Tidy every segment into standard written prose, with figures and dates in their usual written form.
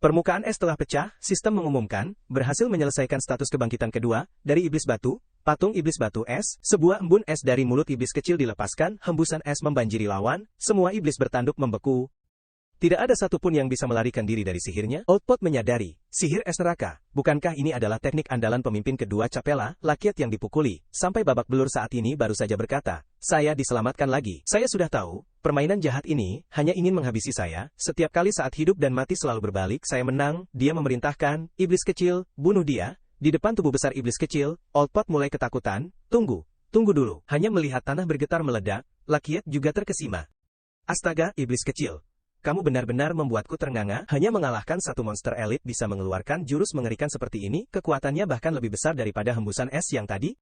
Permukaan es telah pecah, sistem mengumumkan, berhasil menyelesaikan status kebangkitan kedua, dari iblis batu, patung iblis batu es, sebuah embun es dari mulut iblis kecil dilepaskan, hembusan es membanjiri lawan, semua iblis bertanduk membeku. Tidak ada satupun yang bisa melarikan diri dari sihirnya. Old Pot menyadari, sihir es neraka. Bukankah ini adalah teknik andalan pemimpin kedua Capella, Lakiat yang dipukuli, sampai babak belur saat ini baru saja berkata, saya diselamatkan lagi. Saya sudah tahu, permainan jahat ini, hanya ingin menghabisi saya. Setiap kali saat hidup dan mati selalu berbalik, saya menang. Dia memerintahkan, iblis kecil, bunuh dia. Di depan tubuh besar iblis kecil, Old Pot mulai ketakutan. Tunggu dulu. Hanya melihat tanah bergetar meledak, Lakiat juga terkesima. Astaga, iblis kecil. Kamu benar-benar membuatku ternganga. Hanya mengalahkan satu monster elit bisa mengeluarkan jurus mengerikan seperti ini, kekuatannya bahkan lebih besar daripada hembusan es yang tadi.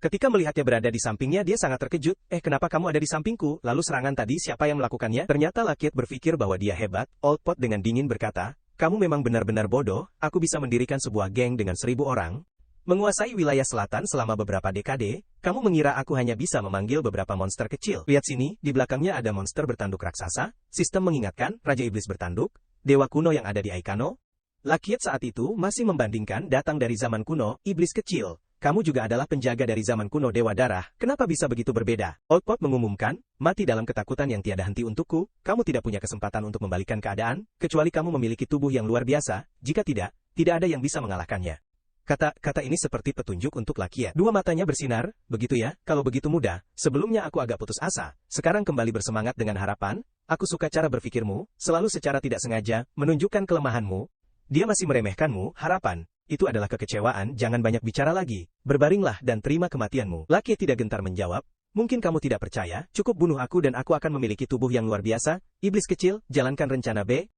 Ketika melihatnya berada di sampingnya dia sangat terkejut. Kenapa kamu ada di sampingku? Lalu serangan tadi siapa yang melakukannya? Ternyata Lakiat berpikir bahwa dia hebat. Old Pot dengan dingin berkata, kamu memang benar-benar bodoh, aku bisa mendirikan sebuah geng dengan 1000 orang. Menguasai wilayah selatan selama beberapa dekade, kamu mengira aku hanya bisa memanggil beberapa monster kecil. Lihat sini, di belakangnya ada monster bertanduk raksasa, sistem mengingatkan, Raja Iblis bertanduk, dewa kuno yang ada di Aikano. Lakiat saat itu masih membandingkan datang dari zaman kuno, iblis kecil. Kamu juga adalah penjaga dari zaman kuno Dewa Darah, kenapa bisa begitu berbeda? Old Pot mengumumkan, mati dalam ketakutan yang tiada henti untukku, kamu tidak punya kesempatan untuk membalikkan keadaan, kecuali kamu memiliki tubuh yang luar biasa, jika tidak ada yang bisa mengalahkannya. Kata ini seperti petunjuk untuk Lakiat. Dua matanya bersinar, begitu ya, kalau begitu mudah, sebelumnya aku agak putus asa, sekarang kembali bersemangat dengan harapan, aku suka cara berpikirmu, selalu secara tidak sengaja, menunjukkan kelemahanmu. Dia masih meremehkanmu, harapan, itu adalah kekecewaan, jangan banyak bicara lagi, berbaringlah dan terima kematianmu. Lakiat tidak gentar menjawab, mungkin kamu tidak percaya, cukup bunuh aku dan aku akan memiliki tubuh yang luar biasa, iblis kecil, jalankan rencana B.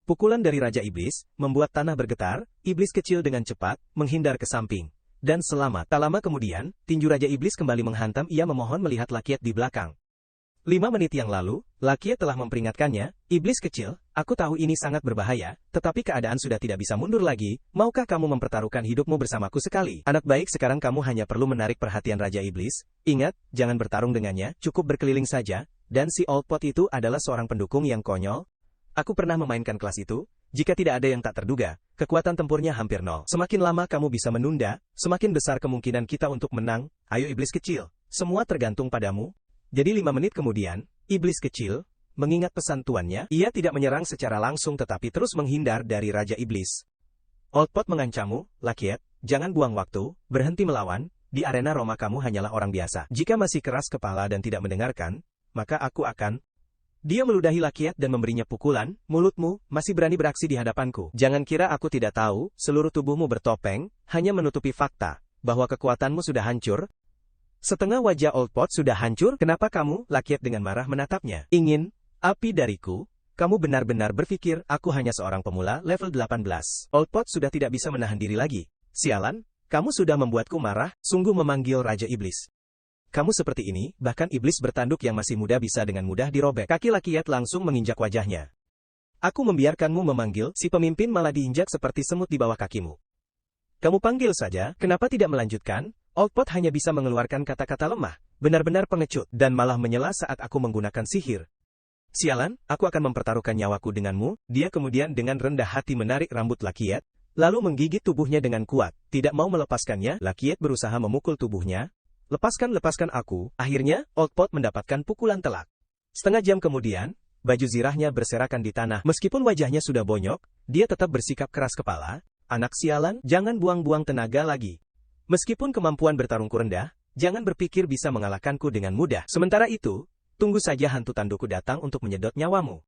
Pukulan dari Raja Iblis, membuat tanah bergetar, iblis kecil dengan cepat, menghindar ke samping. Dan selamat. Tak lama kemudian, tinju Raja Iblis kembali menghantam ia memohon melihat Lakiat di belakang. 5 menit yang lalu, Lakiat telah memperingatkannya, iblis kecil, aku tahu ini sangat berbahaya, tetapi keadaan sudah tidak bisa mundur lagi, maukah kamu mempertaruhkan hidupmu bersamaku sekali? Anak baik sekarang kamu hanya perlu menarik perhatian Raja Iblis, ingat, jangan bertarung dengannya, cukup berkeliling saja, dan si Old Pot itu adalah seorang pendukung yang konyol. Aku pernah memainkan kelas itu, jika tidak ada yang tak terduga, kekuatan tempurnya hampir nol. Semakin lama kamu bisa menunda, semakin besar kemungkinan kita untuk menang, ayo iblis kecil, semua tergantung padamu. Jadi 5 menit kemudian, iblis kecil, mengingat pesan tuannya, ia tidak menyerang secara langsung tetapi terus menghindar dari Raja Iblis. Old Pot mengancammu, Lakiat, jangan buang waktu, berhenti melawan, di arena Roma kamu hanyalah orang biasa. Jika masih keras kepala dan tidak mendengarkan, maka aku akan... Dia meludahi Lakiat dan memberinya pukulan, mulutmu, masih berani beraksi di hadapanku. Jangan kira aku tidak tahu, seluruh tubuhmu bertopeng, hanya menutupi fakta, bahwa kekuatanmu sudah hancur. Setengah wajah Old Pot sudah hancur, kenapa kamu? Lakiat dengan marah menatapnya. Ingin, api dariku? Kamu benar-benar berpikir, aku hanya seorang pemula level 18. Old Pot sudah tidak bisa menahan diri lagi. Sialan, kamu sudah membuatku marah, sungguh memanggil Raja Iblis. Kamu seperti ini, bahkan iblis bertanduk yang masih muda bisa dengan mudah dirobek. Kaki Lakiat langsung menginjak wajahnya. Aku membiarkanmu memanggil, si pemimpin malah diinjak seperti semut di bawah kakimu. Kamu panggil saja, kenapa tidak melanjutkan? Old Pot hanya bisa mengeluarkan kata-kata lemah, benar-benar pengecut, dan malah menyela saat aku menggunakan sihir. Sialan, aku akan mempertaruhkan nyawaku denganmu. Dia kemudian dengan rendah hati menarik rambut Lakiat, lalu menggigit tubuhnya dengan kuat, tidak mau melepaskannya. Lakiat berusaha memukul tubuhnya. Lepaskan aku. Akhirnya, Old Pot mendapatkan pukulan telak. Setengah jam kemudian, baju zirahnya berserakan di tanah. Meskipun wajahnya sudah bonyok, dia tetap bersikap keras kepala. Anak sialan, jangan buang-buang tenaga lagi. Meskipun kemampuan bertarungku rendah, jangan berpikir bisa mengalahkanku dengan mudah. Sementara itu, tunggu saja hantu tandukku datang untuk menyedot nyawamu.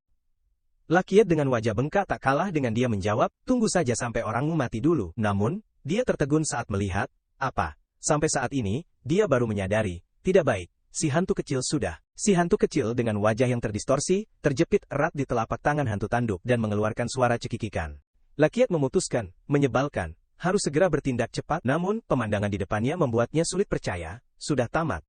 Lakiat dengan wajah bengkak tak kalah dengan dia menjawab, tunggu saja sampai orangmu mati dulu. Namun, dia tertegun saat melihat, apa? Sampai saat ini, dia baru menyadari, tidak baik, si hantu kecil dengan wajah yang terdistorsi, terjepit erat di telapak tangan hantu tanduk dan mengeluarkan suara cekikikan. Lakiat memutuskan, menyebalkan, harus segera bertindak cepat, namun pemandangan di depannya membuatnya sulit percaya, sudah tamat.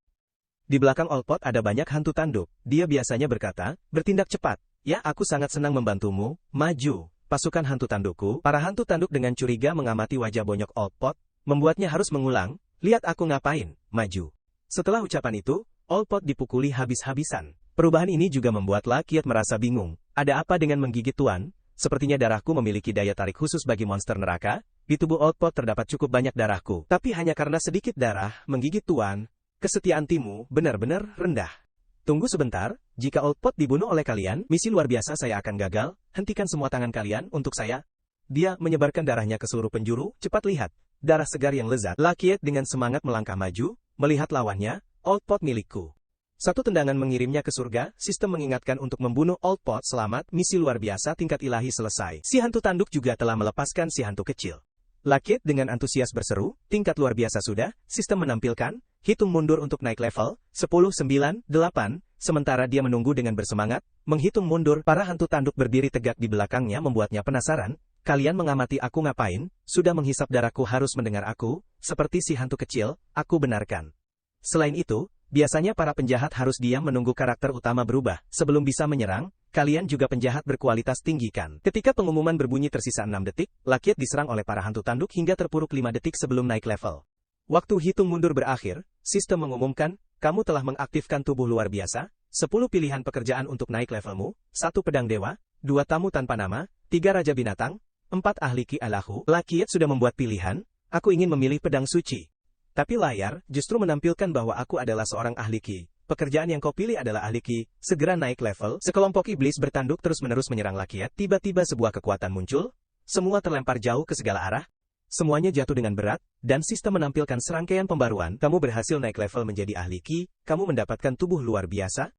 Di belakang Old Pot ada banyak hantu tanduk, dia biasanya berkata, bertindak cepat, ya aku sangat senang membantumu, maju, pasukan hantu tandukku. Para hantu tanduk dengan curiga mengamati wajah bonyok Old Pot, membuatnya harus mengulang, lihat aku ngapain, maju. Setelah ucapan itu, Old Pot dipukuli habis-habisan. Perubahan ini juga membuat Lakiat merasa bingung. Ada apa dengan menggigit tuan? Sepertinya darahku memiliki daya tarik khusus bagi monster neraka. Di tubuh Old Pot terdapat cukup banyak darahku. Tapi hanya karena sedikit darah menggigit Tuan, kesetiaan timmu benar-benar rendah. Tunggu sebentar, jika Old Pot dibunuh oleh kalian, misi luar biasa saya akan gagal. Hentikan semua tangan kalian untuk saya. Dia menyebarkan darahnya ke seluruh penjuru. Cepat lihat, darah segar yang lezat. Lakiet dengan semangat melangkah maju, melihat lawannya, Old Pot milikku. Satu tendangan mengirimnya ke surga, sistem mengingatkan untuk membunuh Old Pot. Selamat, misi luar biasa tingkat ilahi selesai. Si hantu tanduk juga telah melepaskan si hantu kecil. Lakiet dengan antusias berseru, tingkat luar biasa sudah, sistem menampilkan, hitung mundur untuk naik level, 10, 9, 8, sementara dia menunggu dengan bersemangat, menghitung mundur, para hantu tanduk berdiri tegak di belakangnya membuatnya penasaran, kalian mengamati aku ngapain, sudah menghisap darahku harus mendengar aku, seperti si hantu kecil, aku benarkan. Selain itu, biasanya para penjahat harus diam menunggu karakter utama berubah. Sebelum bisa menyerang, kalian juga penjahat berkualitas tinggi kan. Ketika pengumuman berbunyi tersisa 6 detik, Lakiet diserang oleh para hantu tanduk hingga terpuruk 5 detik sebelum naik level. Waktu hitung mundur berakhir, sistem mengumumkan, kamu telah mengaktifkan tubuh luar biasa, 10 pilihan pekerjaan untuk naik levelmu, 1 pedang dewa, 2 tamu tanpa nama, 3 raja binatang, 4 ahli ki alahu. Lakiet sudah membuat pilihan, aku ingin memilih pedang suci. Tapi layar justru menampilkan bahwa aku adalah seorang ahli ki. Pekerjaan yang kau pilih adalah ahli ki. Segera naik level. Sekelompok iblis bertanduk terus-menerus menyerang Lakiet. Tiba-tiba sebuah kekuatan muncul. Semua terlempar jauh ke segala arah. Semuanya jatuh dengan berat, dan sistem menampilkan serangkaian pembaruan. Kamu berhasil naik level menjadi ahli ki. Kamu mendapatkan tubuh luar biasa.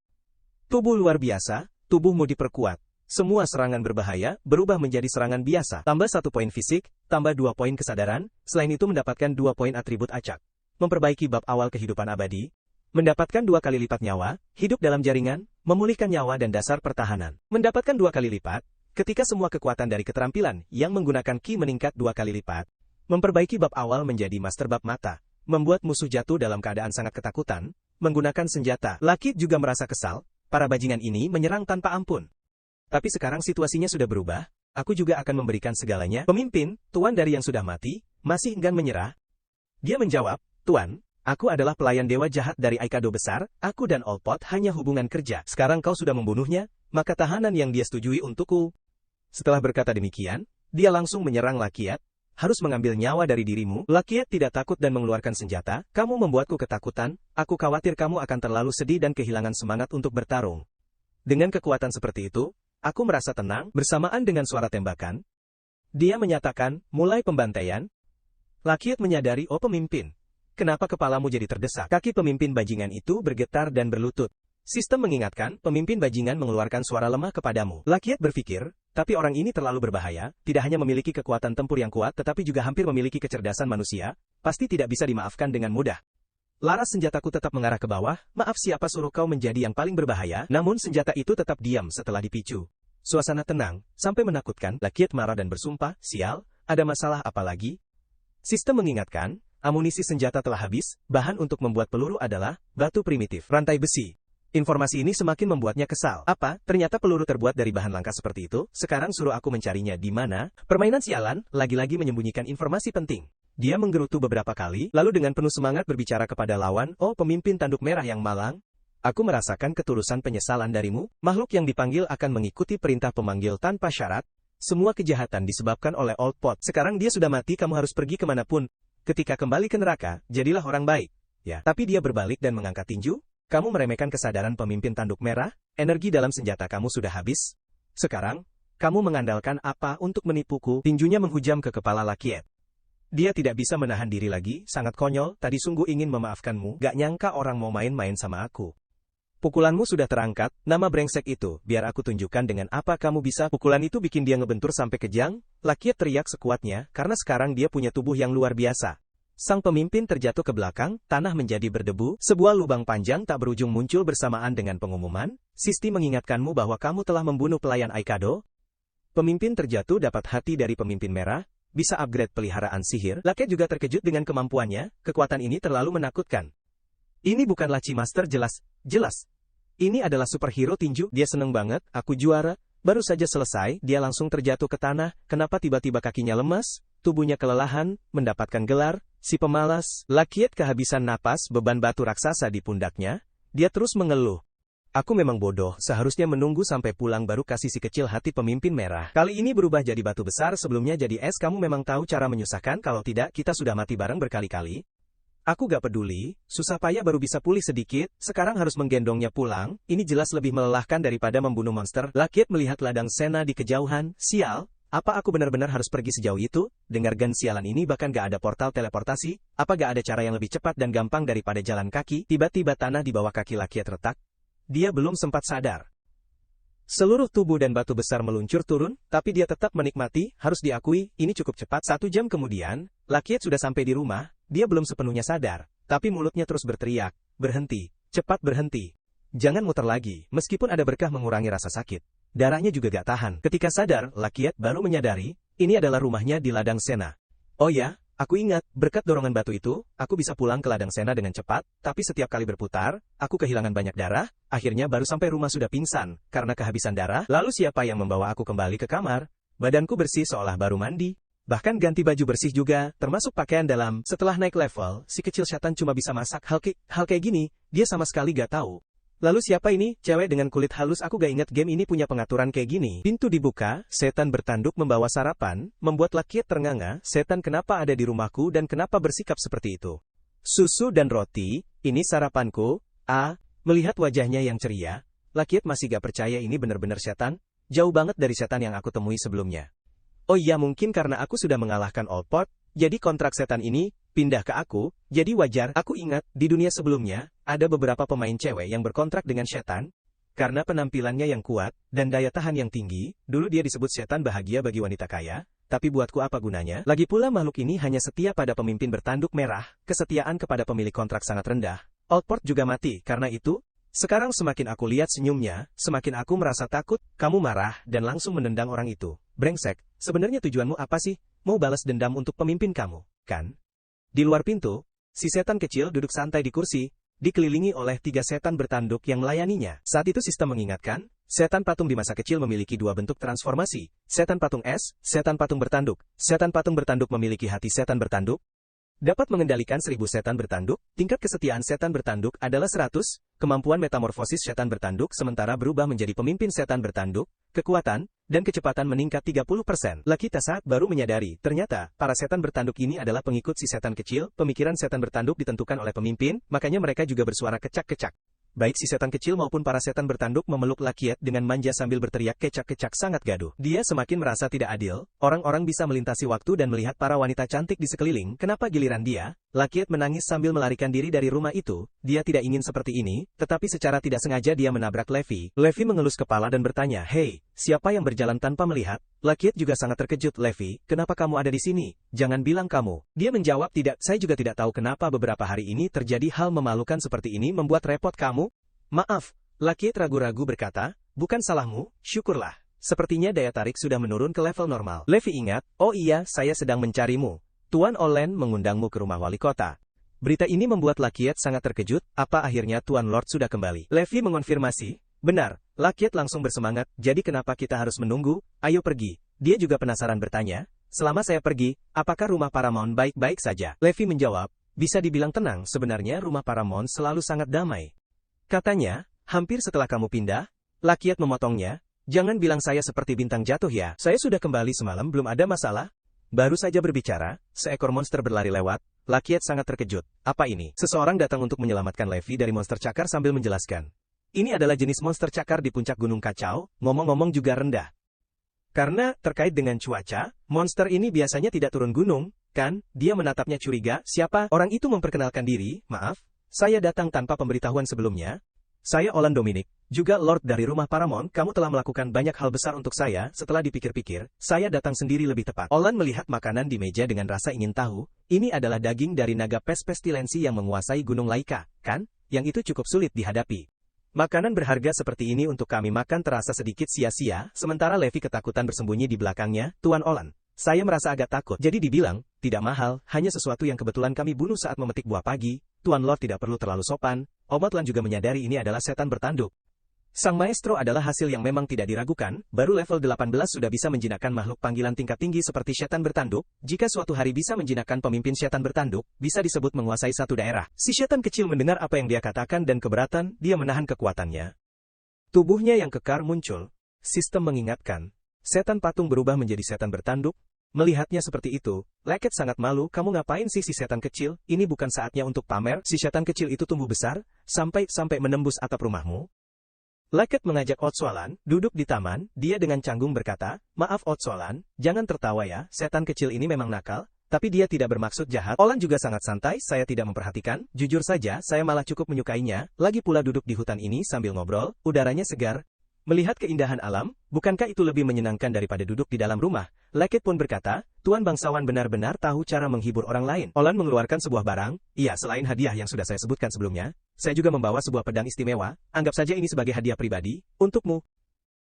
Tubuh luar biasa, tubuhmu diperkuat. Semua serangan berbahaya berubah menjadi serangan biasa. Tambah 1 poin fisik, tambah 2 poin kesadaran. Selain itu mendapatkan 2 poin atribut acak. Memperbaiki bab awal kehidupan abadi, mendapatkan 2 kali lipat nyawa, hidup dalam jaringan, memulihkan nyawa dan dasar pertahanan. Mendapatkan 2 kali lipat, ketika semua kekuatan dari keterampilan yang menggunakan ki meningkat 2 kali lipat. Memperbaiki bab awal menjadi master bab mata, membuat musuh jatuh dalam keadaan sangat ketakutan, menggunakan senjata. Lakiet juga merasa kesal, para bajingan ini menyerang tanpa ampun. Tapi sekarang situasinya sudah berubah, aku juga akan memberikan segalanya. Pemimpin, tuan dari yang sudah mati, masih enggan menyerah. Dia menjawab, Tuan, aku adalah pelayan dewa jahat dari Aikado besar, aku dan Old Pot hanya hubungan kerja. Sekarang kau sudah membunuhnya, maka tahanan yang dia setujui untukku. Setelah berkata demikian, dia langsung menyerang Lakiet, harus mengambil nyawa dari dirimu. Lakiet tidak takut dan mengeluarkan senjata, kamu membuatku ketakutan, aku khawatir kamu akan terlalu sedih dan kehilangan semangat untuk bertarung. Dengan kekuatan seperti itu, aku merasa tenang, bersamaan dengan suara tembakan. Dia menyatakan, mulai pembantaian. Lakiet menyadari, oh pemimpin. Kenapa kepalamu jadi terdesak? Kaki pemimpin bajingan itu bergetar dan berlutut. Sistem mengingatkan, pemimpin bajingan mengeluarkan suara lemah kepadamu. Lakiet berpikir, tapi orang ini terlalu berbahaya, tidak hanya memiliki kekuatan tempur yang kuat tetapi juga hampir memiliki kecerdasan manusia, pasti tidak bisa dimaafkan dengan mudah. Laras senjataku tetap mengarah ke bawah, maaf siapa suruh kau menjadi yang paling berbahaya, namun senjata itu tetap diam setelah dipicu. Suasana tenang, sampai menakutkan, Lakiet marah dan bersumpah, sial, ada masalah apa lagi? Sistem mengingatkan, amunisi senjata telah habis, bahan untuk membuat peluru adalah batu primitif, rantai besi. Informasi ini semakin membuatnya kesal. Apa? Ternyata peluru terbuat dari bahan langka seperti itu? Sekarang suruh aku mencarinya di mana? Permainan sialan, lagi-lagi menyembunyikan informasi penting. Dia menggerutu beberapa kali, lalu dengan penuh semangat berbicara kepada lawan, oh pemimpin tanduk merah yang malang. Aku merasakan ketulusan penyesalan darimu, makhluk yang dipanggil akan mengikuti perintah pemanggil tanpa syarat. Semua kejahatan disebabkan oleh Old Pot. Sekarang dia sudah mati, kamu harus pergi kemanapun. Ketika kembali ke neraka, jadilah orang baik. Ya, tapi dia berbalik dan mengangkat tinju. Kamu meremehkan kesadaran pemimpin tanduk merah, energi dalam senjata kamu sudah habis. Sekarang, kamu mengandalkan apa untuk menipuku? Tinjunya menghujam ke kepala Lakiet. Dia tidak bisa menahan diri lagi, sangat konyol, tadi sungguh ingin memaafkanmu, gak nyangka orang mau main-main sama aku. Pukulanmu sudah terangkat, nama brengsek itu, biar aku tunjukkan dengan apa kamu bisa. Pukulan itu bikin dia ngebentur sampai kejang, Lakiet teriak sekuatnya, karena sekarang dia punya tubuh yang luar biasa. Sang pemimpin terjatuh ke belakang, tanah menjadi berdebu, sebuah lubang panjang tak berujung muncul bersamaan dengan pengumuman, Sisti mengingatkanmu bahwa kamu telah membunuh pelayan Aikado. Pemimpin terjatuh dapat hati dari pemimpin merah, bisa upgrade peliharaan sihir. Lakiet juga terkejut dengan kemampuannya, kekuatan ini terlalu menakutkan. Ini bukanlah Chi Master jelas. Ini adalah superhero tinju, dia seneng banget, aku juara. Baru saja selesai, dia langsung terjatuh ke tanah, kenapa tiba-tiba kakinya lemas, tubuhnya kelelahan, mendapatkan gelar, si pemalas. Lakiet kehabisan napas, beban batu raksasa di pundaknya, dia terus mengeluh. Aku memang bodoh, seharusnya menunggu sampai pulang baru kasih si kecil hati pemimpin merah. Kali ini berubah jadi batu besar, sebelumnya jadi es. Kamu memang tahu cara menyusahkan, kalau tidak kita sudah mati bareng berkali-kali. Aku gak peduli, susah payah baru bisa pulih sedikit, sekarang harus menggendongnya pulang, ini jelas lebih melelahkan daripada membunuh monster. Lakiat melihat ladang Sena di kejauhan, sial, apa aku benar-benar harus pergi sejauh itu? Dengar gan sialan ini bahkan gak ada portal teleportasi, apa gak ada cara yang lebih cepat dan gampang daripada jalan kaki? Tiba-tiba tanah di bawah kaki Lakiat retak. Dia belum sempat sadar. Seluruh tubuh dan batu besar meluncur turun, tapi dia tetap menikmati, harus diakui, ini cukup cepat. 1 jam kemudian, Lakiat sudah sampai di rumah, dia belum sepenuhnya sadar, tapi mulutnya terus berteriak, berhenti, cepat berhenti. Jangan muter lagi, meskipun ada berkah mengurangi rasa sakit. Darahnya juga gak tahan. Ketika sadar, Lakiat baru menyadari, ini adalah rumahnya di ladang Sena. Oh ya, aku ingat, berkat dorongan batu itu, aku bisa pulang ke ladang Sena dengan cepat, tapi setiap kali berputar, aku kehilangan banyak darah, akhirnya baru sampai rumah sudah pingsan, karena kehabisan darah. Lalu siapa yang membawa aku kembali ke kamar? Badanku bersih seolah baru mandi. Bahkan ganti baju bersih juga, termasuk pakaian dalam. Setelah naik level, si kecil setan cuma bisa masak hal kayak gini, dia sama sekali gak tahu. Lalu siapa ini? Cewek dengan kulit halus. Aku gak ingat game ini punya pengaturan kayak gini. Pintu dibuka, setan bertanduk membawa sarapan, membuat Lakiat ternganga. Setan kenapa ada di rumahku dan kenapa bersikap seperti itu? Susu dan roti, ini sarapanku. Melihat wajahnya yang ceria, Lakiat masih gak percaya ini benar-benar setan. Jauh banget dari setan yang aku temui sebelumnya. Oh iya, mungkin karena aku sudah mengalahkan Old Pot, jadi kontrak setan ini pindah ke aku, jadi wajar. Aku ingat, di dunia sebelumnya, ada beberapa pemain cewek yang berkontrak dengan setan. Karena penampilannya yang kuat, dan daya tahan yang tinggi, dulu dia disebut setan bahagia bagi wanita kaya, tapi buatku apa gunanya? Lagi pula makhluk ini hanya setia pada pemimpin bertanduk merah, kesetiaan kepada pemilik kontrak sangat rendah. Old Port juga mati, karena itu, sekarang semakin aku lihat senyumnya, semakin aku merasa takut. Kamu marah, dan langsung menendang orang itu. Brengsek, sebenarnya tujuanmu apa sih? Mau balas dendam untuk pemimpin kamu, kan? Di luar pintu, si setan kecil duduk santai di kursi, dikelilingi oleh 3 setan bertanduk yang melayaninya. Saat itu sistem mengingatkan, setan patung di masa kecil memiliki 2 bentuk transformasi, setan patung es, setan patung bertanduk. Setan patung bertanduk memiliki hati setan bertanduk, dapat mengendalikan 1000 setan bertanduk, tingkat kesetiaan setan bertanduk adalah 100, kemampuan metamorfosis setan bertanduk sementara berubah menjadi pemimpin setan bertanduk, kekuatan, dan kecepatan meningkat 30%. Lakiat saat baru menyadari, ternyata, para setan bertanduk ini adalah pengikut si setan kecil. Pemikiran setan bertanduk ditentukan oleh pemimpin, makanya mereka juga bersuara kecak-kecak. Baik si setan kecil maupun para setan bertanduk memeluk Lakiat dengan manja sambil berteriak kecak-kecak sangat gaduh. Dia semakin merasa tidak adil, orang-orang bisa melintasi waktu dan melihat para wanita cantik di sekeliling, kenapa giliran dia? Lakiat menangis sambil melarikan diri dari rumah itu. Dia tidak ingin seperti ini, tetapi secara tidak sengaja dia menabrak Levi. Levi mengelus kepala dan bertanya, "Hei, siapa yang berjalan tanpa melihat?" Lakiat juga sangat terkejut. "Levi, kenapa kamu ada di sini? Jangan bilang kamu." Dia menjawab, "Tidak, saya juga tidak tahu kenapa beberapa hari ini terjadi hal memalukan seperti ini membuat repot kamu." "Maaf." Lakiat ragu-ragu berkata, "Bukan salahmu, syukurlah. Sepertinya daya tarik sudah menurun ke level normal." Levi ingat, "Oh iya, saya sedang mencarimu. Tuan Olen mengundangmu ke rumah wali kota." Berita ini membuat Lakiat sangat terkejut, apa akhirnya Tuan Lord sudah kembali? Levi mengonfirmasi, "Benar." Lakiat langsung bersemangat, "Jadi kenapa kita harus menunggu? Ayo pergi." Dia juga penasaran bertanya, "Selama saya pergi, apakah rumah Paramount baik-baik saja?" Levi menjawab, "Bisa dibilang tenang, sebenarnya rumah Paramount selalu sangat damai." Katanya, "Hampir setelah kamu pindah." Lakiat memotongnya, "Jangan bilang saya seperti bintang jatuh ya. Saya sudah kembali semalam, belum ada masalah." Baru saja berbicara, seekor monster berlari lewat. Lakiat sangat terkejut. Apa ini? Seseorang datang untuk menyelamatkan Levi dari monster cakar sambil menjelaskan. Ini adalah jenis monster cakar di puncak gunung kacau, ngomong-ngomong juga rendah. Karena terkait dengan cuaca, monster ini biasanya tidak turun gunung, kan? Dia menatapnya curiga. "Siapa?" Orang itu memperkenalkan diri, "Maaf, saya datang tanpa pemberitahuan sebelumnya. Saya Olan Dominic, juga Lord dari rumah Paramount. Kamu telah melakukan banyak hal besar untuk saya." Setelah dipikir-pikir, "Saya datang sendiri lebih tepat." Olan melihat makanan di meja dengan rasa ingin tahu. Ini adalah daging dari naga pestilensi yang menguasai gunung Laika, kan? Yang itu cukup sulit dihadapi. Makanan berharga seperti ini untuk kami makan terasa sedikit sia-sia, sementara Levi ketakutan bersembunyi di belakangnya. "Tuan Olan, saya merasa agak takut." Jadi dibilang, "Tidak mahal, hanya sesuatu yang kebetulan kami bunuh saat memetik buah pagi." Tuan Lord tidak perlu terlalu sopan. Omatlan juga menyadari ini adalah setan bertanduk. Sang maestro adalah hasil yang memang tidak diragukan, baru level 18 sudah bisa menjinakkan makhluk panggilan tingkat tinggi seperti setan bertanduk. Jika suatu hari bisa menjinakkan pemimpin setan bertanduk, bisa disebut menguasai satu daerah. Si setan kecil mendengar apa yang dia katakan dan keberatan, dia menahan kekuatannya. Tubuhnya yang kekar muncul. Sistem mengingatkan. Setan patung berubah menjadi setan bertanduk. Melihatnya seperti itu, Lakeith sangat malu. Kamu ngapain sih si setan kecil? Ini bukan saatnya untuk pamer. Si setan kecil itu tumbuh besar, sampai menembus atap rumahmu. Lakeith mengajak Otsolan duduk di taman. Dia dengan canggung berkata, maaf Otsolan, jangan tertawa ya. Setan kecil ini memang nakal, tapi dia tidak bermaksud jahat. Olan juga sangat santai, saya tidak memperhatikan. Jujur saja, saya malah cukup menyukainya. Lagi pula duduk di hutan ini sambil ngobrol, udaranya segar. Melihat keindahan alam, bukankah itu lebih menyenangkan daripada duduk di dalam rumah? Lakeith pun berkata, Tuan bangsawan benar-benar tahu cara menghibur orang lain. Olan mengeluarkan sebuah barang. Iya, selain hadiah yang sudah saya sebutkan sebelumnya, saya juga membawa sebuah pedang istimewa. Anggap saja ini sebagai hadiah pribadi, untukmu.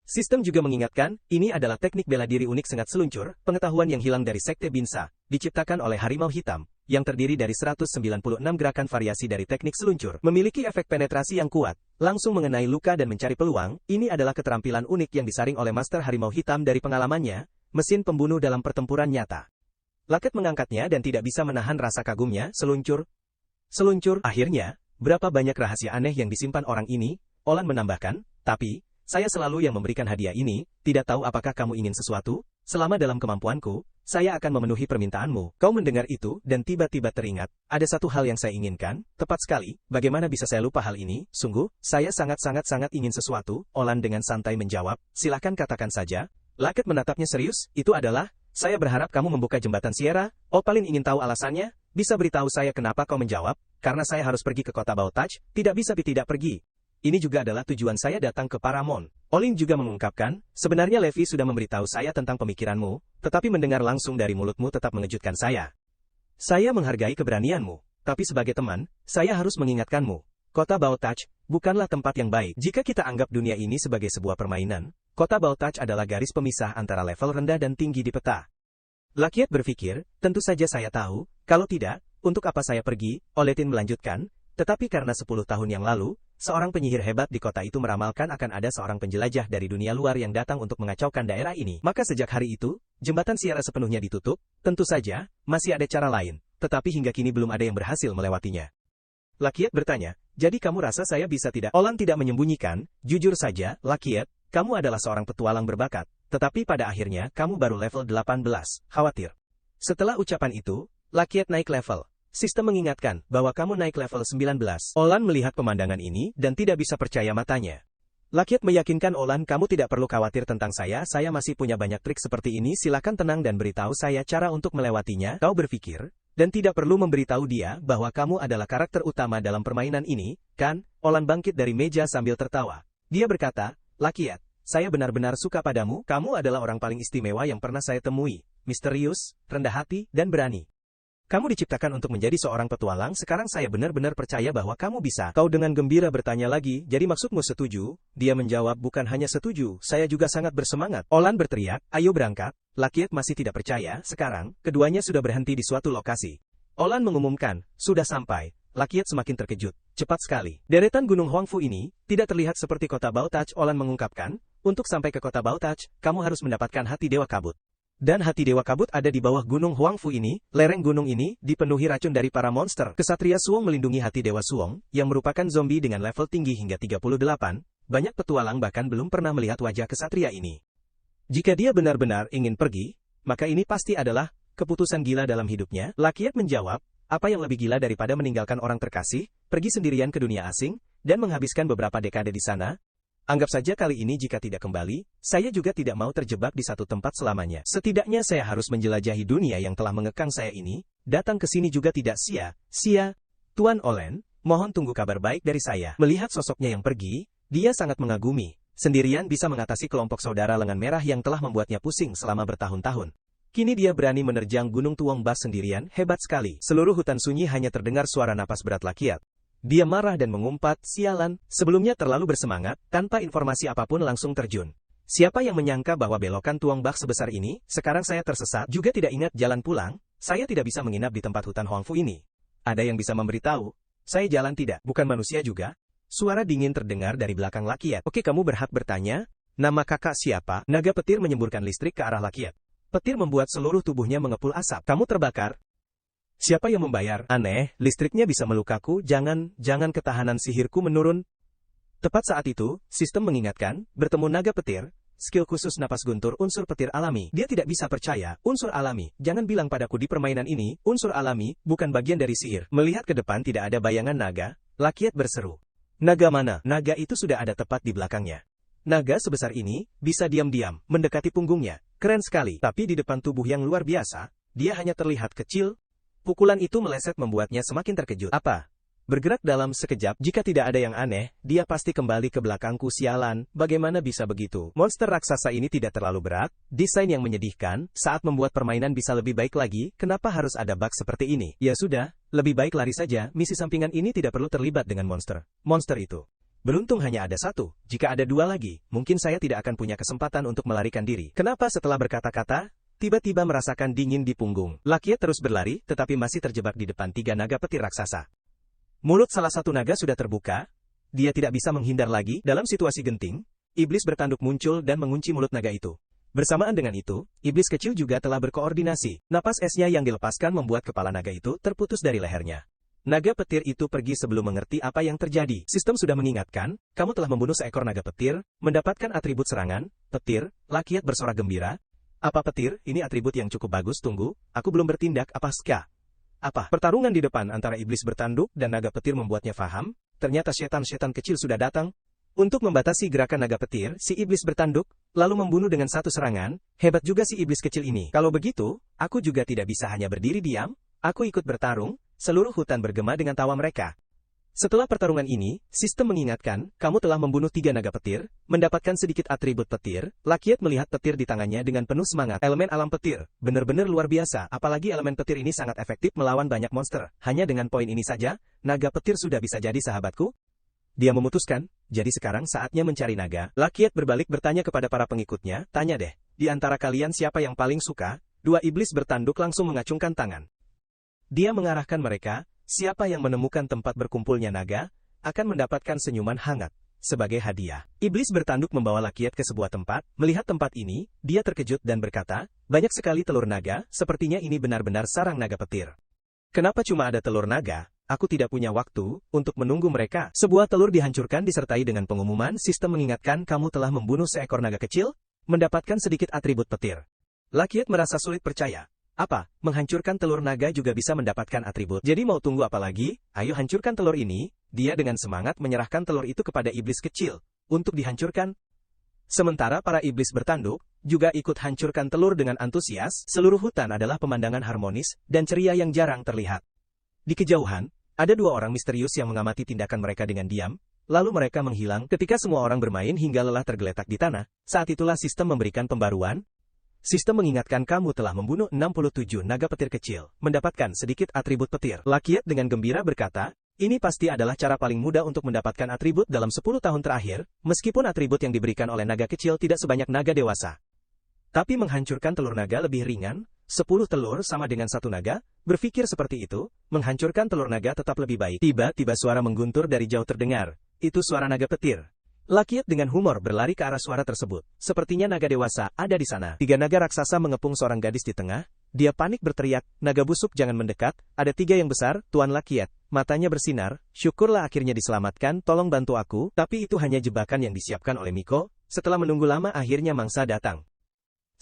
Sistem juga mengingatkan, ini adalah teknik bela diri unik sengat seluncur, pengetahuan yang hilang dari Sekte Binsa, diciptakan oleh Harimau Hitam, yang terdiri dari 196 gerakan variasi dari teknik seluncur, memiliki efek penetrasi yang kuat, langsung mengenai luka dan mencari peluang. Ini adalah keterampilan unik yang disaring oleh Master Harimau Hitam dari pengalamannya, mesin pembunuh dalam pertempuran nyata. Lakeith mengangkatnya dan tidak bisa menahan rasa kagumnya. Seluncur. Akhirnya, berapa banyak rahasia aneh yang disimpan orang ini? Olan menambahkan, tapi saya selalu yang memberikan hadiah ini. Tidak tahu apakah kamu ingin sesuatu? Selama dalam kemampuanku, saya akan memenuhi permintaanmu. Kau mendengar itu dan tiba-tiba teringat, ada satu hal yang saya inginkan. Tepat sekali, bagaimana bisa saya lupa hal ini? Sungguh, saya sangat ingin sesuatu. Olan dengan santai menjawab, silakan katakan saja. Lakeith menatapnya serius, itu adalah, saya berharap kamu membuka jembatan Sierra. Opalin ingin tahu alasannya? Bisa beritahu saya kenapa kau menjawab? Karena saya harus pergi ke kota Baotaj, tidak bisa tidak pergi. Ini juga adalah tujuan saya datang ke Paramount. Olin juga mengungkapkan, sebenarnya Levi sudah memberitahu saya tentang pemikiranmu, tetapi mendengar langsung dari mulutmu tetap mengejutkan saya. Saya menghargai keberanianmu, tapi sebagai teman, saya harus mengingatkanmu. Kota Baotaj bukanlah tempat yang baik. Jika kita anggap dunia ini sebagai sebuah permainan, kota Baotaj adalah garis pemisah antara level rendah dan tinggi di peta. Lakeith berpikir, tentu saja saya tahu, kalau tidak, untuk apa saya pergi? Oletin melanjutkan, tetapi karena 10 tahun yang lalu, seorang penyihir hebat di kota itu meramalkan akan ada seorang penjelajah dari dunia luar yang datang untuk mengacaukan daerah ini. Maka sejak hari itu, jembatan Sierra sepenuhnya ditutup. Tentu saja, masih ada cara lain, tetapi hingga kini belum ada yang berhasil melewatinya. Lakeith bertanya, jadi kamu rasa saya bisa tidak? Olan tidak menyembunyikan, jujur saja, Lakeith, kamu adalah seorang petualang berbakat, tetapi pada akhirnya kamu baru level 18, khawatir. Setelah ucapan itu, Lakeith naik level. Sistem mengingatkan bahwa kamu naik level 19. Olan melihat pemandangan ini dan tidak bisa percaya matanya. Lakeith meyakinkan Olan, kamu tidak perlu khawatir tentang saya masih punya banyak trik seperti ini. Silakan tenang dan beritahu saya cara untuk melewatinya. Kau berpikir, dan tidak perlu memberitahu dia bahwa kamu adalah karakter utama dalam permainan ini, kan? Olan bangkit dari meja sambil tertawa. Dia berkata, Lakeith, saya benar-benar suka padamu. Kamu adalah orang paling istimewa yang pernah saya temui. Misterius, rendah hati, dan berani. Kamu diciptakan untuk menjadi seorang petualang. Sekarang saya benar-benar percaya bahwa kamu bisa. Kau dengan gembira bertanya lagi, jadi maksudmu setuju? Dia menjawab, bukan hanya setuju, saya juga sangat bersemangat. Olan berteriak, ayo berangkat. Lakeith masih tidak percaya. Sekarang, keduanya sudah berhenti di suatu lokasi. Olan mengumumkan, sudah sampai. Lakeith semakin terkejut. Cepat sekali. Deretan gunung Huangfu ini tidak terlihat seperti kota Baotaj. Olan mengungkapkan, untuk sampai ke kota Baotaj, kamu harus mendapatkan hati Dewa Kabut. Dan hati Dewa Kabut ada di bawah gunung Huangfu ini. Lereng gunung ini dipenuhi racun dari para monster. Kesatria Suong melindungi hati Dewa Suong, yang merupakan zombie dengan level tinggi hingga 38. Banyak petualang bahkan belum pernah melihat wajah kesatria ini. Jika dia benar-benar ingin pergi, maka ini pasti adalah keputusan gila dalam hidupnya. Lakeith menjawab, apa yang lebih gila daripada meninggalkan orang terkasih, pergi sendirian ke dunia asing, dan menghabiskan beberapa dekade di sana? Anggap saja kali ini jika tidak kembali, saya juga tidak mau terjebak di satu tempat selamanya. Setidaknya saya harus menjelajahi dunia yang telah mengekang saya ini. Datang ke sini juga tidak sia-sia. Tuan Olen, mohon tunggu kabar baik dari saya. Melihat sosoknya yang pergi, dia sangat mengagumi. Sendirian bisa mengatasi kelompok saudara lengan merah yang telah membuatnya pusing selama bertahun-tahun. Kini dia berani menerjang Gunung Tuong Bas sendirian, hebat sekali. Seluruh hutan sunyi hanya terdengar suara napas berat Lakeith. Dia marah dan mengumpat, sialan, sebelumnya terlalu bersemangat, tanpa informasi apapun langsung terjun. Siapa yang menyangka bahwa belokan Tuong Bak sebesar ini? Sekarang saya tersesat, juga tidak ingat jalan pulang. Saya tidak bisa menginap di tempat hutan Huangfu ini. Ada yang bisa memberitahu? Saya jalan tidak, bukan manusia juga? Suara dingin terdengar dari belakang Lakeith. Oke, kamu berhak bertanya. Nama kakak siapa? Naga petir menyemburkan listrik ke arah Lakeith. Petir membuat seluruh tubuhnya mengepul asap. Kamu terbakar. Siapa yang membayar? Aneh, listriknya bisa melukaku. Jangan ketahanan sihirku menurun. Tepat saat itu, sistem mengingatkan, bertemu naga petir, skill khusus napas guntur unsur petir alami. Dia tidak bisa percaya, unsur alami. Jangan bilang padaku di permainan ini, unsur alami, bukan bagian dari sihir. Melihat ke depan tidak ada bayangan naga, Lakiat berseru. Naga mana? Naga itu sudah ada tepat di belakangnya. Naga sebesar ini, bisa diam-diam, mendekati punggungnya. Keren sekali. Tapi di depan tubuh yang luar biasa, dia hanya terlihat kecil. Pukulan itu meleset membuatnya semakin terkejut. Apa? Bergerak dalam sekejap, jika tidak ada yang aneh, dia pasti kembali ke belakangku. Sialan, bagaimana bisa begitu? Monster raksasa ini tidak terlalu berat, desain yang menyedihkan, saat membuat permainan bisa lebih baik lagi, kenapa harus ada bug seperti ini? Ya sudah, lebih baik lari saja, misi sampingan ini tidak perlu terlibat dengan monster itu. Beruntung hanya ada satu, jika ada dua lagi, mungkin saya tidak akan punya kesempatan untuk melarikan diri. Kenapa setelah berkata-kata, tiba-tiba merasakan dingin di punggung? Lakiat terus berlari, tetapi masih terjebak di depan tiga naga petir raksasa. Mulut salah satu naga sudah terbuka, dia tidak bisa menghindar lagi. Dalam situasi genting, iblis bertanduk muncul dan mengunci mulut naga itu. Bersamaan dengan itu, iblis kecil juga telah berkoordinasi. Napas esnya yang dilepaskan membuat kepala naga itu terputus dari lehernya. Naga petir itu pergi sebelum mengerti apa yang terjadi. Sistem sudah mengingatkan, kamu telah membunuh seekor naga petir, mendapatkan atribut serangan, petir. Lakiat bersorak gembira. Apa petir? Ini atribut yang cukup bagus. Tunggu, aku belum bertindak. Apa ska? Apa? Pertarungan di depan antara iblis bertanduk dan naga petir membuatnya paham, ternyata setan-setan kecil sudah datang. Untuk membatasi gerakan naga petir, si iblis bertanduk, lalu membunuh dengan satu serangan. Hebat juga si iblis kecil ini. Kalau begitu, aku juga tidak bisa hanya berdiri diam, aku ikut bertarung. Seluruh hutan bergema dengan tawa mereka. Setelah pertarungan ini, sistem mengingatkan, kamu telah membunuh tiga naga petir, mendapatkan sedikit atribut petir. Lakiat melihat petir di tangannya dengan penuh semangat. Elemen alam petir, benar-benar luar biasa, apalagi elemen petir ini sangat efektif melawan banyak monster. Hanya dengan poin ini saja, naga petir sudah bisa jadi sahabatku. Dia memutuskan, jadi sekarang saatnya mencari naga. Lakiat berbalik bertanya kepada para pengikutnya, tanya deh, di antara kalian siapa yang paling suka? Dua iblis bertanduk langsung mengacungkan tangan. Dia mengarahkan mereka, siapa yang menemukan tempat berkumpulnya naga, akan mendapatkan senyuman hangat, sebagai hadiah. Iblis bertanduk membawa Lakiat ke sebuah tempat, melihat tempat ini, dia terkejut dan berkata, banyak sekali telur naga, sepertinya ini benar-benar sarang naga petir. Kenapa cuma ada telur naga? Aku tidak punya waktu, untuk menunggu mereka. Sebuah telur dihancurkan disertai dengan pengumuman, sistem mengingatkan kamu telah membunuh seekor naga kecil, mendapatkan sedikit atribut petir. Lakiat merasa sulit percaya. Apa? Menghancurkan telur naga juga bisa mendapatkan atribut. Jadi mau tunggu apa lagi? Ayo hancurkan telur ini. Dia dengan semangat menyerahkan telur itu kepada iblis kecil, untuk dihancurkan. Sementara para iblis bertanduk, juga ikut hancurkan telur dengan antusias. Seluruh hutan adalah pemandangan harmonis, dan ceria yang jarang terlihat. Di kejauhan, ada dua orang misterius yang mengamati tindakan mereka dengan diam, lalu mereka menghilang. Ketika semua orang bermain hingga lelah tergeletak di tanah, saat itulah sistem memberikan pembaruan. Sistem mengingatkan kamu telah membunuh 67 naga petir kecil, mendapatkan sedikit atribut petir. Lakiat dengan gembira berkata, ini pasti adalah cara paling mudah untuk mendapatkan atribut dalam 10 tahun terakhir, meskipun atribut yang diberikan oleh naga kecil tidak sebanyak naga dewasa. Tapi menghancurkan telur naga lebih ringan, 10 telur sama dengan satu naga, berpikir seperti itu, menghancurkan telur naga tetap lebih baik. Tiba-tiba suara mengguntur dari jauh terdengar, itu suara naga petir. Lakiat dengan humor berlari ke arah suara tersebut. Sepertinya naga dewasa ada di sana. Tiga naga raksasa mengepung seorang gadis di tengah. Dia panik berteriak, naga busuk jangan mendekat, ada tiga yang besar, Tuan Lakiat. Matanya bersinar, syukurlah akhirnya diselamatkan, tolong bantu aku. Tapi itu hanya jebakan yang disiapkan oleh Miko. Setelah menunggu lama akhirnya mangsa datang.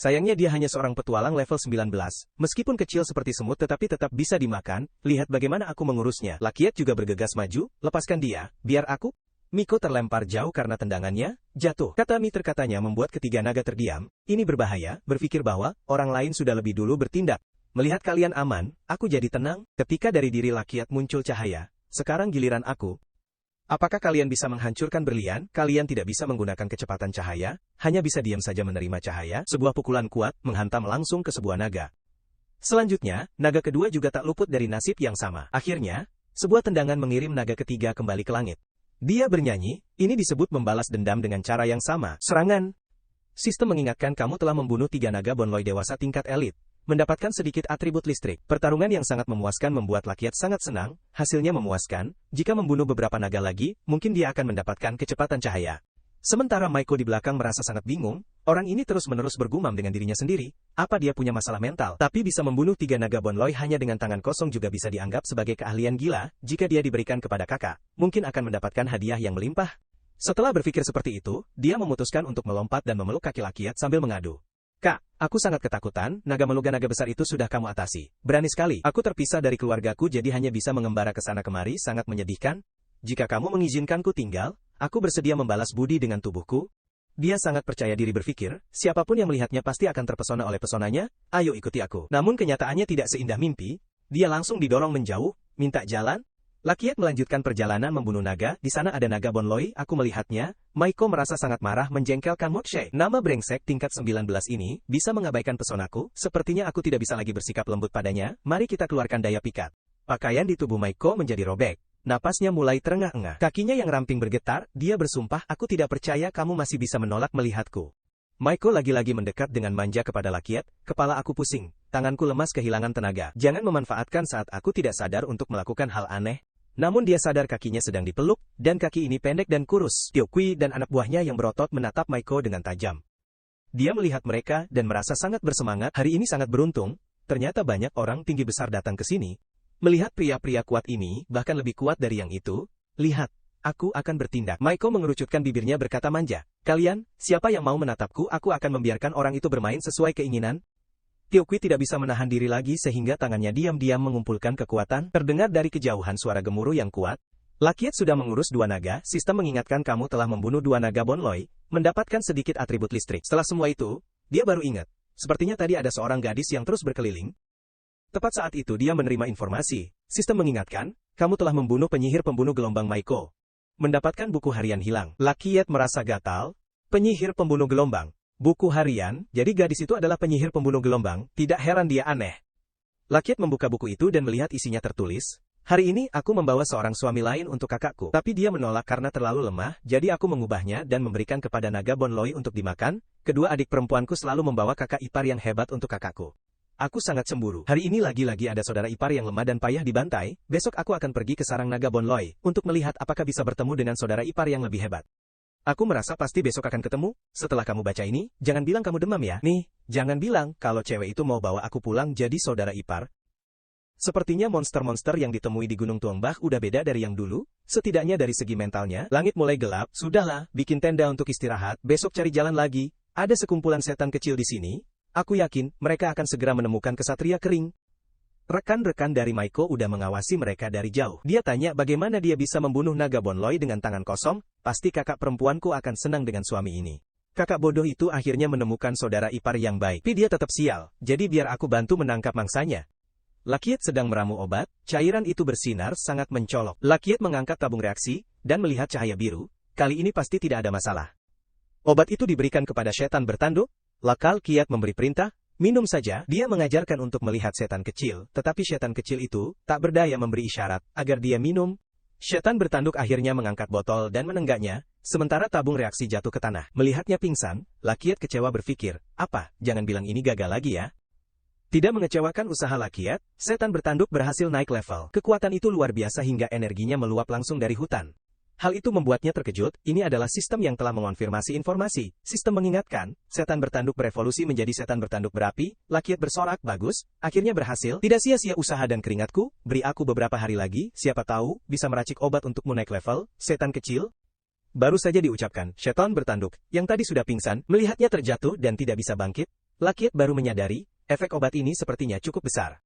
Sayangnya dia hanya seorang petualang level 19. Meskipun kecil seperti semut tetapi tetap bisa dimakan. Lihat bagaimana aku mengurusnya. Lakiat juga bergegas maju, lepaskan dia, biar aku. Miko terlempar jauh karena tendangannya, jatuh. Kata Miter katanya membuat ketiga naga terdiam. Ini berbahaya, berpikir bahwa orang lain sudah lebih dulu bertindak. Melihat kalian aman, aku jadi tenang. Ketika dari diri Lakiat muncul cahaya, sekarang giliran aku. Apakah kalian bisa menghancurkan berlian? Kalian tidak bisa menggunakan kecepatan cahaya, hanya bisa diam saja menerima cahaya. Sebuah pukulan kuat menghantam langsung ke sebuah naga. Selanjutnya, naga kedua juga tak luput dari nasib yang sama. Akhirnya, sebuah tendangan mengirim naga ketiga kembali ke langit. Dia bernyanyi, ini disebut membalas dendam dengan cara yang sama. Serangan. Sistem mengingatkan kamu telah membunuh tiga naga bonloi dewasa tingkat elit, mendapatkan sedikit atribut listrik. Pertarungan yang sangat memuaskan membuat Lakiat sangat senang, hasilnya memuaskan, jika membunuh beberapa naga lagi, mungkin dia akan mendapatkan kecepatan cahaya. Sementara Maiko di belakang merasa sangat bingung, orang ini terus-menerus bergumam dengan dirinya sendiri, apa dia punya masalah mental? Tapi bisa membunuh tiga naga bonloi hanya dengan tangan kosong juga bisa dianggap sebagai keahlian gila, jika dia diberikan kepada kakak, mungkin akan mendapatkan hadiah yang melimpah. Setelah berpikir seperti itu, dia memutuskan untuk melompat dan memeluk kaki Lakiat sambil mengadu. Kak, aku sangat ketakutan, naga meluga naga besar itu sudah kamu atasi. Berani sekali, aku terpisah dari keluargaku jadi hanya bisa mengembara ke sana kemari, sangat menyedihkan. Jika kamu mengizinkanku tinggal, aku bersedia membalas budi dengan tubuhku. Dia sangat percaya diri berpikir, siapapun yang melihatnya pasti akan terpesona oleh pesonanya, ayo ikuti aku. Namun kenyataannya tidak seindah mimpi, dia langsung didorong menjauh, minta jalan. Lakiat melanjutkan perjalanan membunuh naga, di sana ada naga Bonloi, aku melihatnya. Maiko merasa sangat marah menjengkelkan Mokshe. Nama brengsek tingkat 19 ini, bisa mengabaikan pesonaku, sepertinya aku tidak bisa lagi bersikap lembut padanya, mari kita keluarkan daya pikat. Pakaian di tubuh Maiko menjadi robek. Napasnya mulai terengah-engah. Kakinya yang ramping bergetar, dia bersumpah, aku tidak percaya kamu masih bisa menolak melihatku. Maiko lagi-lagi mendekat dengan manja kepada Lakiat, kepala aku pusing, tanganku lemas kehilangan tenaga. Jangan memanfaatkan saat aku tidak sadar untuk melakukan hal aneh. Namun dia sadar kakinya sedang dipeluk, dan kaki ini pendek dan kurus. Tiokui dan anak buahnya yang berotot menatap Maiko dengan tajam. Dia melihat mereka dan merasa sangat bersemangat, hari ini sangat beruntung, ternyata banyak orang tinggi besar datang ke sini. Melihat pria-pria kuat ini, bahkan lebih kuat dari yang itu, lihat, aku akan bertindak. Maiko mengerucutkan bibirnya berkata manja, kalian, siapa yang mau menatapku, aku akan membiarkan orang itu bermain sesuai keinginan. Tiokui tidak bisa menahan diri lagi sehingga tangannya diam-diam mengumpulkan kekuatan, terdengar dari kejauhan suara gemuruh yang kuat. Lakiat sudah mengurus dua naga, sistem mengingatkan kamu telah membunuh dua naga Bonloi, mendapatkan sedikit atribut listrik. Setelah semua itu, dia baru ingat, sepertinya tadi ada seorang gadis yang terus berkeliling. Tepat saat itu dia menerima informasi, sistem mengingatkan, kamu telah membunuh penyihir pembunuh gelombang Maiko. Mendapatkan buku harian hilang. Lakiat merasa gatal, penyihir pembunuh gelombang. Buku harian, jadi gadis itu adalah penyihir pembunuh gelombang, tidak heran dia aneh. Lakiat membuka buku itu dan melihat isinya tertulis, hari ini aku membawa seorang suami lain untuk kakakku, tapi dia menolak karena terlalu lemah, jadi aku mengubahnya dan memberikan kepada naga Bonloi untuk dimakan, kedua adik perempuanku selalu membawa kakak ipar yang hebat untuk kakakku. Aku sangat cemburu. Hari ini lagi-lagi ada saudara ipar yang lemah dan payah dibantai, besok aku akan pergi ke sarang naga Bonloi, untuk melihat apakah bisa bertemu dengan saudara ipar yang lebih hebat. Aku merasa pasti besok akan ketemu, setelah kamu baca ini, jangan bilang kamu demam ya. Nih, jangan bilang kalau cewek itu mau bawa aku pulang jadi saudara ipar. Sepertinya monster-monster yang ditemui di Gunung Tuangbah udah beda dari yang dulu, setidaknya dari segi mentalnya. Langit mulai gelap, sudahlah, bikin tenda untuk istirahat, besok cari jalan lagi, ada sekumpulan setan kecil di sini. Aku yakin, mereka akan segera menemukan kesatria kering. Rekan-rekan dari Maiko udah mengawasi mereka dari jauh. Dia tanya bagaimana dia bisa membunuh naga Bonloi dengan tangan kosong, pasti kakak perempuanku akan senang dengan suami ini. Kakak bodoh itu akhirnya menemukan saudara ipar yang baik. Tapi dia tetap sial, jadi biar aku bantu menangkap mangsanya. Lakiat sedang meramu obat, cairan itu bersinar sangat mencolok. Lakiat mengangkat tabung reaksi, dan melihat cahaya biru, kali ini pasti tidak ada masalah. Obat itu diberikan kepada setan bertanduk. Lakiat memberi perintah, minum saja. Dia mengajarkan untuk melihat setan kecil, tetapi setan kecil itu tak berdaya memberi isyarat agar dia minum. Setan bertanduk akhirnya mengangkat botol dan menenggaknya, sementara tabung reaksi jatuh ke tanah. Melihatnya pingsan, Lakiat kecewa berpikir, apa, jangan bilang ini gagal lagi ya. Tidak mengecewakan usaha Lakiat, setan bertanduk berhasil naik level. Kekuatan itu luar biasa hingga energinya meluap langsung dari hutan. Hal itu membuatnya terkejut, ini adalah sistem yang telah mengonfirmasi informasi. Sistem mengingatkan, setan bertanduk berevolusi menjadi setan bertanduk berapi, Lakiat bersorak, bagus, akhirnya berhasil, tidak sia-sia usaha dan keringatku, beri aku beberapa hari lagi, siapa tahu, bisa meracik obat untukmu naik level, setan kecil. Baru saja diucapkan, setan bertanduk, yang tadi sudah pingsan, melihatnya terjatuh dan tidak bisa bangkit, Lakiat baru menyadari, efek obat ini sepertinya cukup besar.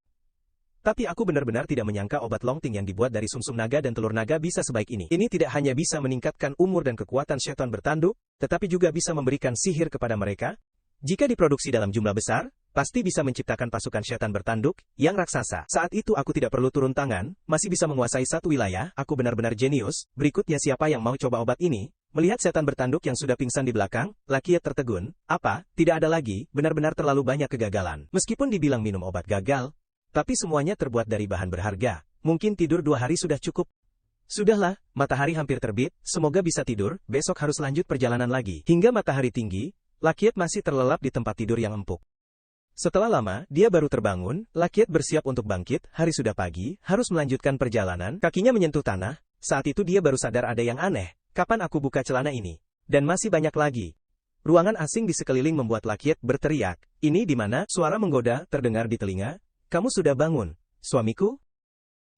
Tapi aku benar-benar tidak menyangka obat Longting yang dibuat dari sumsum naga dan telur naga bisa sebaik ini. Ini tidak hanya bisa meningkatkan umur dan kekuatan setan bertanduk, tetapi juga bisa memberikan sihir kepada mereka. Jika diproduksi dalam jumlah besar, pasti bisa menciptakan pasukan setan bertanduk yang raksasa. Saat itu aku tidak perlu turun tangan, masih bisa menguasai satu wilayah, aku benar-benar jenius. Berikutnya siapa yang mau coba obat ini? Melihat setan bertanduk yang sudah pingsan di belakang, Lakiat tertegun. Apa? Tidak ada lagi, benar-benar terlalu banyak kegagalan. Meskipun dibilang minum obat gagal, tapi semuanya terbuat dari bahan berharga. Mungkin tidur 2 hari sudah cukup. Sudahlah, matahari hampir terbit, semoga bisa tidur, besok harus lanjut perjalanan lagi. Hingga matahari tinggi, Lakiat masih terlelap di tempat tidur yang empuk. Setelah lama, dia baru terbangun, Lakiat bersiap untuk bangkit, hari sudah pagi, harus melanjutkan perjalanan, kakinya menyentuh tanah, saat itu dia baru sadar ada yang aneh, kapan aku buka celana ini? Dan masih banyak lagi. Ruangan asing di sekeliling membuat Lakiat berteriak, ini di mana? Suara menggoda terdengar di telinga. Kamu sudah bangun, suamiku?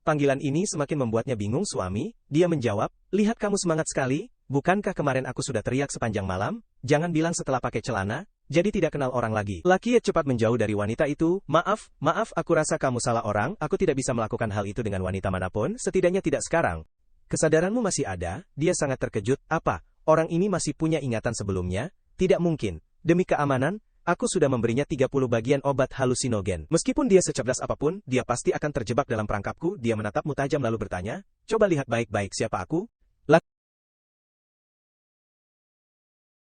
Panggilan ini semakin membuatnya bingung suami, dia menjawab, lihat kamu semangat sekali, bukankah kemarin aku sudah teriak sepanjang malam? Jangan bilang setelah pakai celana, jadi tidak kenal orang lagi. Laki cepat menjauh dari wanita itu. Maaf, aku rasa kamu salah orang, aku tidak bisa melakukan hal itu dengan wanita manapun, setidaknya tidak sekarang. Kesadaranmu masih ada, dia sangat terkejut. Apa, orang ini masih punya ingatan sebelumnya? Tidak mungkin. Demi keamanan, aku sudah memberinya 30 bagian obat halusinogen. Meskipun dia secerdas apapun, dia pasti akan terjebak dalam perangkapku. Dia menatapmu tajam lalu bertanya, coba lihat baik-baik siapa aku?